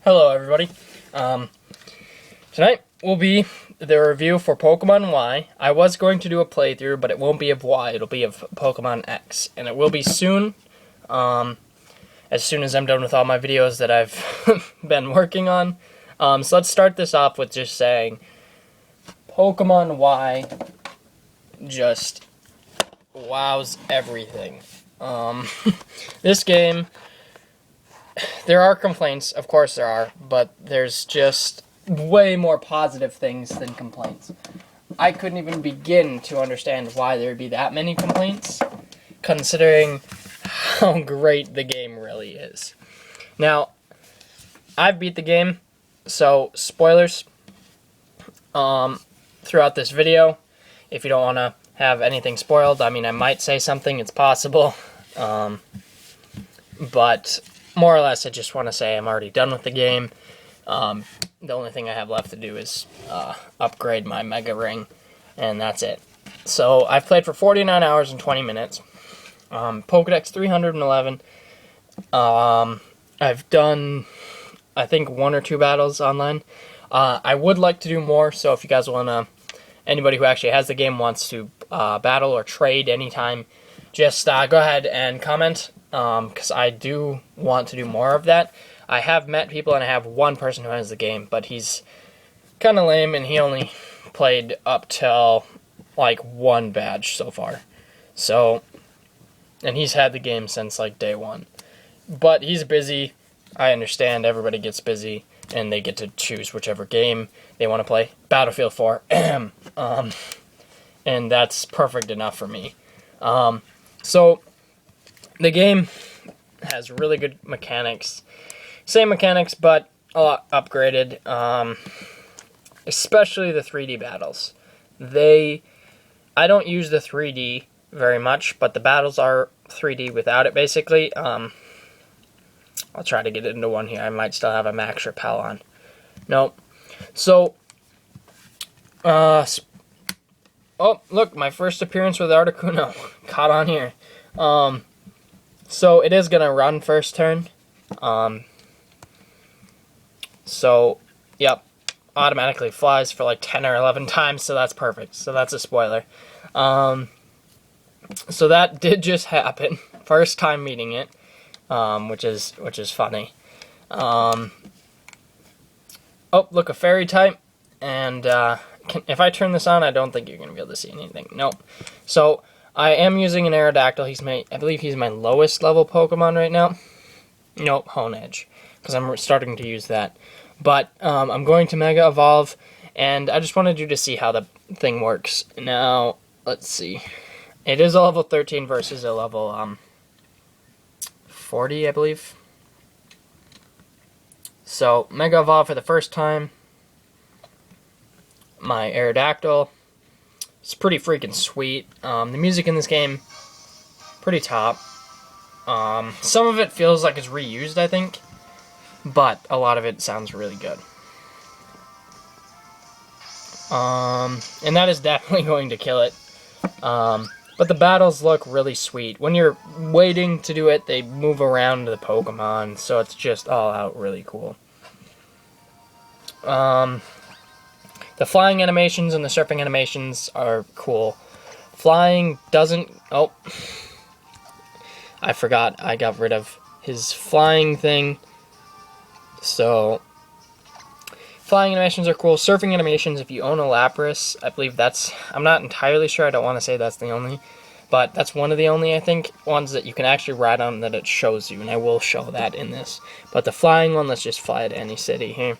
Hello everybody. Tonight will be the review for Pokemon Y. I was going to do a playthrough, but it won't be of Y, it'll be of Pokemon X. And it will be soon, as soon as I'm done with all my videos that I've been working on. So let's start this off with just saying, Pokemon Y just wows everything. This game, there are complaints, of course there are, but there's just way more positive things than complaints. I couldn't even begin to understand why there would be that many complaints, considering how great the game really is. Now, I've beat the game, so spoilers throughout this video. If you don't want to have anything spoiled, I mean, I might say something, it's possible, but more or less, I just want to say I'm already done with the game. The only thing I have left to do is upgrade my Mega Ring, and that's it. So I've played for 49 hours and 20 minutes. Pokedex 311. I've done, I think, 1 or 2 battles online. I would like to do more, so if you guys want to, anybody who actually has the game wants to battle or trade anytime, just go ahead and comment. Because I do want to do more of that. I have met people, and I have one person who has the game, but he's kind of lame, and he only played up till, like, 1 badge so far. So, and he's had the game since, like, day 1. But he's busy. I understand everybody gets busy, and they get to choose whichever game they want to play. Battlefield 4. And that's perfect enough for me. So, the game has really good mechanics. Same mechanics, but a lot upgraded. Especially the 3D battles. I don't use the 3D very much, but the battles are 3D without it, basically. I'll try to get into one here. I might still have a Max Repel on. Nope. So, oh, look, my first appearance with Articuno. Caught on here. So it is going to run first turn. So, yep, automatically flies for like 10 or 11 times, so that's perfect. So that's a spoiler. So that did just happen. First time meeting it, which is funny. Oh, look, a fairy type. And if I turn this on, I don't think you're going to be able to see anything. Nope. So I am using an Aerodactyl. I believe he's my lowest level Pokemon right now. Nope, Honedge, because I'm starting to use that. But I'm going to Mega Evolve, and I just wanted you to see how the thing works. Now, let's see. It is a level 13 versus a level 40, I believe. So, Mega Evolve for the first time. My Aerodactyl. It's pretty freaking sweet. The music in this game, pretty top. Some of it feels like it's reused, I think, but a lot of it sounds really good. And that is definitely going to kill it. But the battles look really sweet. When you're waiting to do it, they move around the Pokemon, so it's just all out really cool. The flying animations and the surfing animations are cool. Flying doesn't... Oh. I forgot. I got rid of his flying thing. So, flying animations are cool. Surfing animations, if you own a Lapras, I believe that's... I'm not entirely sure. I don't want to say that's the only. But that's one of the only, I think, ones that you can actually ride on that it shows you. And I will show that in this. But the flying one, let's just fly to any city here.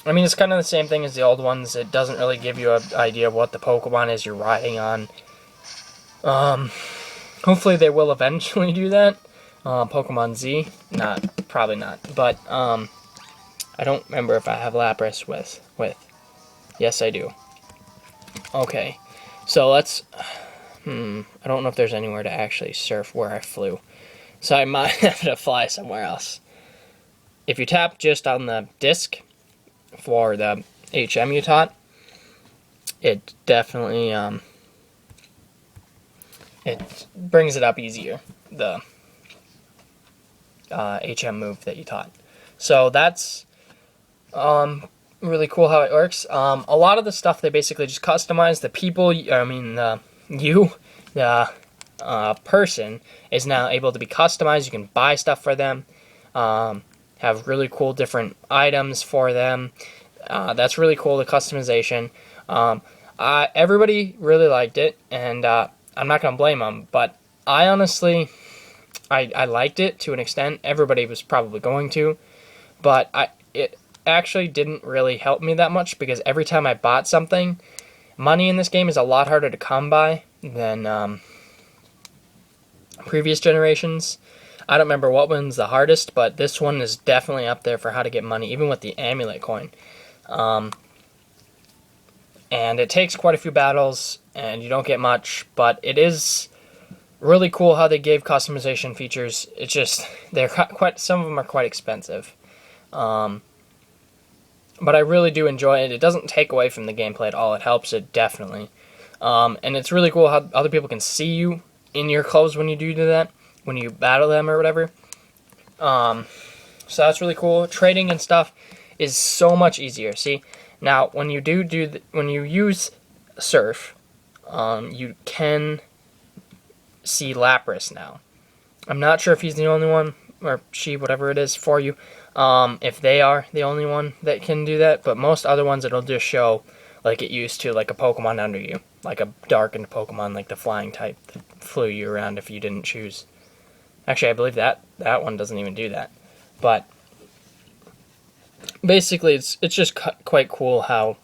I mean, it's kind of the same thing as the old ones. It doesn't really give you an idea of what the Pokemon is you're riding on. Hopefully they will eventually do that. Pokemon Z? Probably not. But, I don't remember if I have Lapras with. Yes, I do. Okay. So let's... I don't know if there's anywhere to actually surf where I flew. So I might have to fly somewhere else. If you tap just on the disc for the HM you taught, it definitely it brings it up easier, the HM move that you taught. So that's really cool how it works. A lot of the stuff they basically just customize. The people, the person is now able to be customized. You can buy stuff for them, have really cool different items for them. That's really cool, the customization. Everybody really liked it, and I'm not going to blame them, but I honestly, I liked it to an extent. Everybody was probably going to, but it actually didn't really help me that much, because every time I bought something, money in this game is a lot harder to come by than previous generations. I don't remember what one's the hardest, but this one is definitely up there for how to get money, even with the amulet coin. And it takes quite a few battles, and you don't get much, but it is really cool how they gave customization features. It's just, some of them are quite expensive. But I really do enjoy it. It doesn't take away from the gameplay at all. It helps it, definitely. And it's really cool how other people can see you in your clothes when you do that, when you battle them or whatever. So that's really cool. Trading and stuff is so much easier. See, now when you when you use Surf, you can see Lapras now. I'm not sure if he's the only one, or she, whatever it is for you, if they are the only one that can do that, but most other ones it'll just show like it used to, like a Pokemon under you, like a darkened Pokemon, like the flying type that flew you around if you didn't choose. Actually, I believe that one doesn't even do that. But basically, it's just quite cool how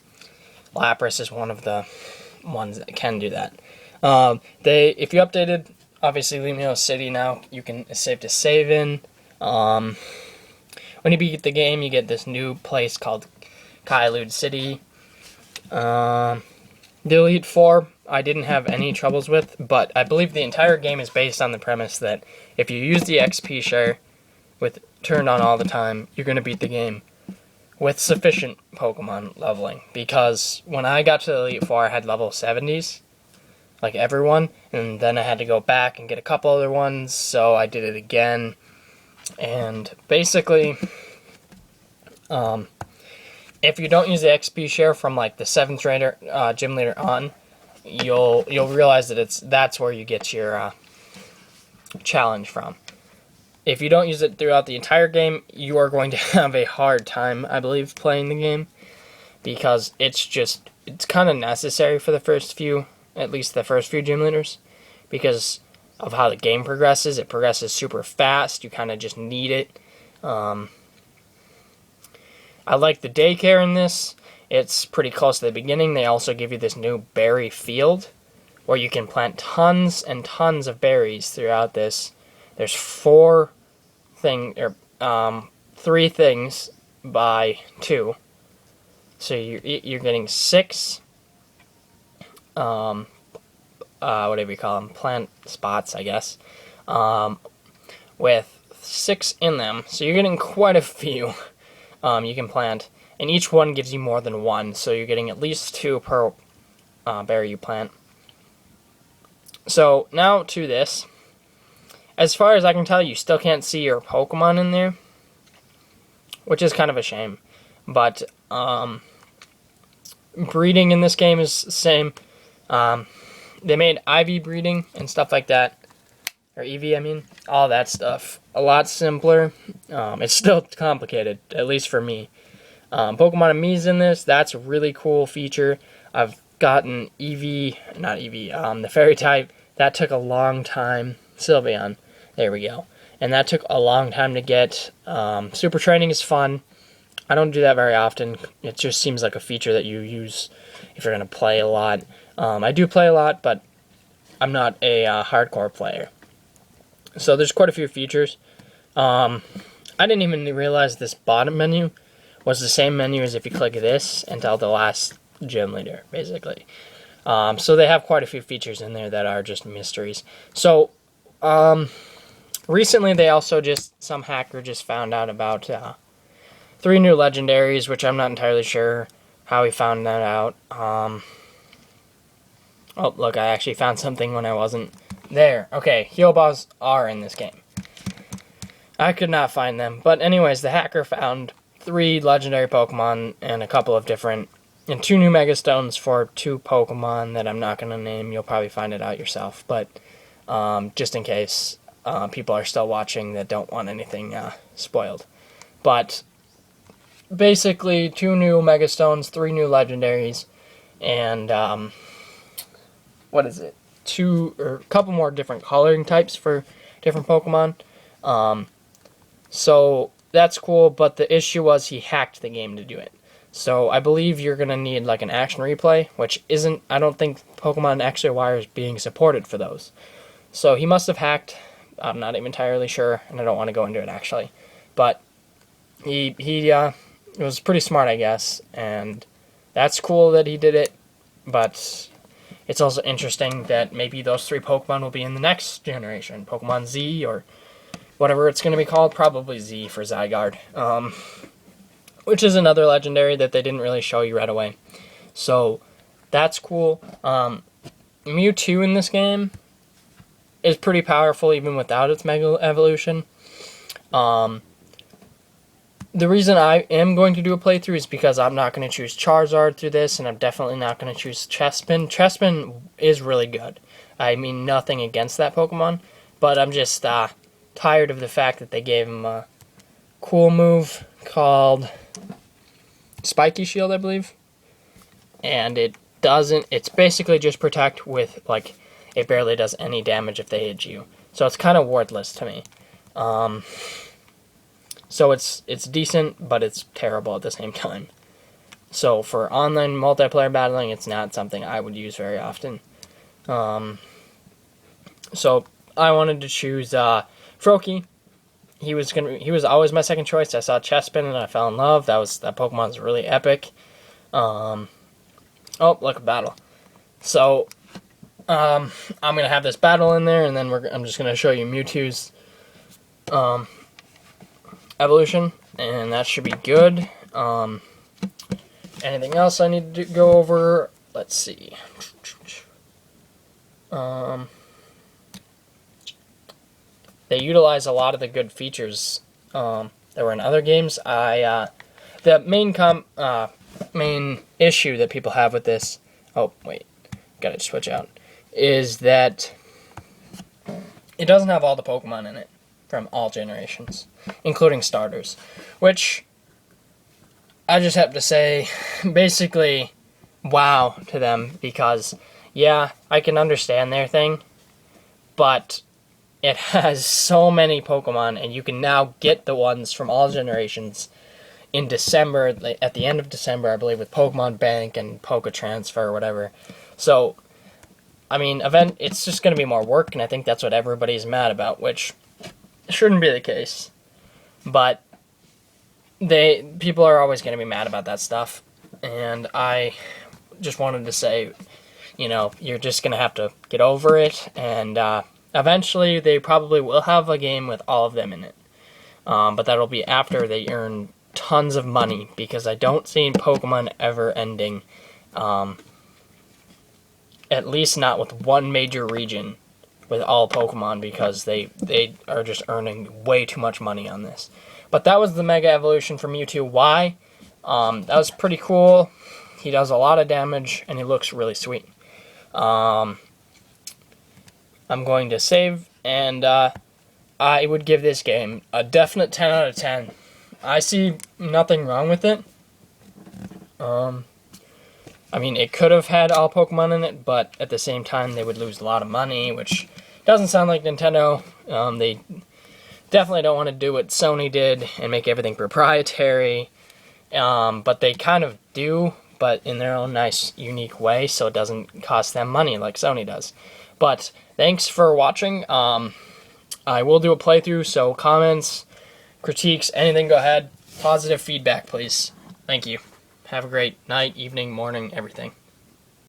Lapras is one of the ones that can do that. If you updated, obviously, Lemio City now, you can save to save in. When you beat the game, you get this new place called Kailud City. The Elite Four, I didn't have any troubles with, but I believe the entire game is based on the premise that if you use the XP share with turned on all the time, you're going to beat the game with sufficient Pokemon leveling. Because when I got to the Elite Four, I had level 70s, like everyone, and then I had to go back and get a couple other ones, so I did it again. And basically, if you don't use the XP share from like the 7th trainer, gym leader on, you'll realize that that's where you get your challenge from. If you don't use it throughout the entire game, you are going to have a hard time, I believe, playing the game, because it's kind of necessary for the first few, at least the first few gym leaders, because of how the game progresses. It progresses super fast. You kind of just need it. I like the daycare in this. It's pretty close to the beginning. They also give you this new berry field where you can plant tons and tons of berries throughout this. There's 3 things by 2. So you're getting 6, whatever you call them, plant spots, I guess, with 6 in them. So you're getting quite a few. You can plant, and each one gives you more than 1, so you're getting at least 2 per berry you plant. So now to this. As far as I can tell, you still can't see your Pokemon in there, which is kind of a shame. But breeding in this game is the same. They made IV breeding and stuff like that. Or EV, I mean. All that stuff. A lot simpler. It's still complicated, at least for me. Pokemon Amii's in this. That's a really cool feature. I've gotten the Fairy type. That took a long time. Sylveon. There we go. And that took a long time to get. Super Training is fun. I don't do that very often. It just seems like a feature that you use if you're going to play a lot. I do play a lot, but I'm not a hardcore player. So there's quite a few features. I didn't even realize this bottom menu was the same menu as if you click this until the last gym leader, basically. So they have quite a few features in there that are just mysteries. So recently they also some hacker just found out about 3 new legendaries, which I'm not entirely sure how he found that out. Oh, look, I actually found something when I wasn't there. Okay, Heal Balls are in this game. I could not find them. But anyways, the hacker found 3 legendary Pokemon and a couple of different, and 2 new Mega Stones for 2 Pokemon that I'm not going to name. You'll probably find it out yourself. But just in case people are still watching that don't want anything spoiled. But basically 2 new Mega Stones, 3 new legendaries, and what is it? 2 or a couple more different coloring types for different Pokemon. So that's cool, but the issue was he hacked the game to do it. So I believe you're going to need like an action replay, which isn't, I don't think Pokemon X or Y is being supported for those. So he must have hacked, I'm not even entirely sure, and I don't want to go into it actually. But he was pretty smart, I guess, and that's cool that he did it, but it's also interesting that maybe those 3 Pokemon will be in the next generation, Pokemon Z or whatever it's going to be called, probably Z for Zygarde, which is another legendary that they didn't really show you right away. So that's cool. Mewtwo in this game is pretty powerful even without its Mega Evolution. The reason I am going to do a playthrough is because I'm not going to choose Charizard through this, and I'm definitely not going to choose Chespin. Chespin is really good. I mean, nothing against that Pokemon, but I'm just tired of the fact that they gave him a cool move called Spiky Shield, I believe. And it's basically just protect with, like, it barely does any damage if they hit you. So it's kind of worthless to me. So it's decent, but it's terrible at the same time. So for online multiplayer battling, it's not something I would use very often. So I wanted to choose Froakie. He was always my second choice. I saw Chespin and I fell in love. That Pokemon's really epic. Oh, look, a battle. So I'm gonna have this battle in there, and then I'm just gonna show you Mewtwo's evolution, and that should be good. Anything else I need to go over? Let's see. They utilize a lot of the good features that were in other games. The main issue that people have with this, oh wait, gotta switch out, is that it doesn't have all the Pokemon in it from all generations, including starters, which I just have to say, basically, wow to them, because yeah, I can understand their thing, but it has so many Pokemon, and you can now get the ones from all generations in December, at the end of December, I believe, with Pokemon Bank and Poke Transfer or whatever. So, I mean, it's just going to be more work, and I think that's what everybody's mad about, which shouldn't be the case. But people are always going to be mad about that stuff, and I just wanted to say, you know, you're just going to have to get over it, and eventually they probably will have a game with all of them in it. But that'll be after they earn tons of money, because I don't see Pokemon ever ending, at least not with one major region with all Pokemon, because they are just earning way too much money on this. But that was the Mega Evolution for Mewtwo Y. That was pretty cool. He does a lot of damage, and he looks really sweet. I'm going to save, and I would give this game a definite 10 out of 10. I see nothing wrong with it. I mean, it could have had all Pokemon in it, but at the same time, they would lose a lot of money, which doesn't sound like Nintendo. They definitely don't want to do what Sony did and make everything proprietary, but they kind of do, but in their own nice, unique way, so it doesn't cost them money like Sony does. But thanks for watching. I will do a playthrough, so comments, critiques, anything, go ahead. Positive feedback, please. Thank you. Have a great night, evening, morning, everything.